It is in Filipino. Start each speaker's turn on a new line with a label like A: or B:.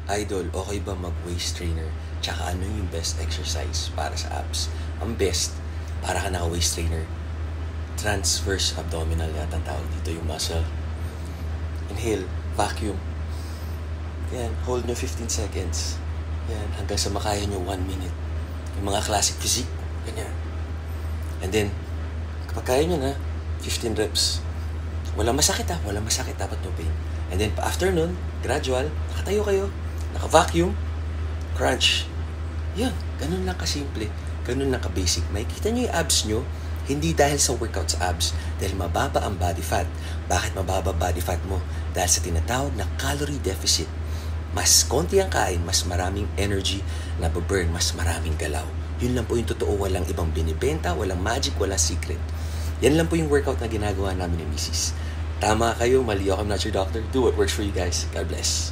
A: Idol, okay ba mag-waist trainer? Tsaka ano yung best exercise para sa abs? Ang best, para ka naka-waist trainer, transverse abdominal yata ang tawag dito yung muscle. Inhale, vacuum. Yan, hold nyo 15 seconds. Yan, hanggang sa makaya nyo 1 minute. Yung mga classic physique, ganyan. And then, kapag kaya nyo na, 15 reps. Walang masakit walang masakit, dapat no pain. And then, after nun, gradual, nakatayo kayo, naka-vacuum, crunch. Yan, ganun lang kasimple, ganun lang ka-basic. Makikita nyo yung abs nyo, hindi dahil sa workout sa abs, dahil mababa ang body fat. Bakit mababa body fat mo? Dahil sa tinatawag na calorie deficit. Mas konti ang kain, mas maraming energy na burn, mas maraming galaw. Yun lang po yung totoo, walang ibang binibenta, walang magic, walang secret. Yan lang po yung workout na ginagawa namin ni Mrs. Tama kayo, mali ako, I'm not your doctor. Do what works for you guys. God bless.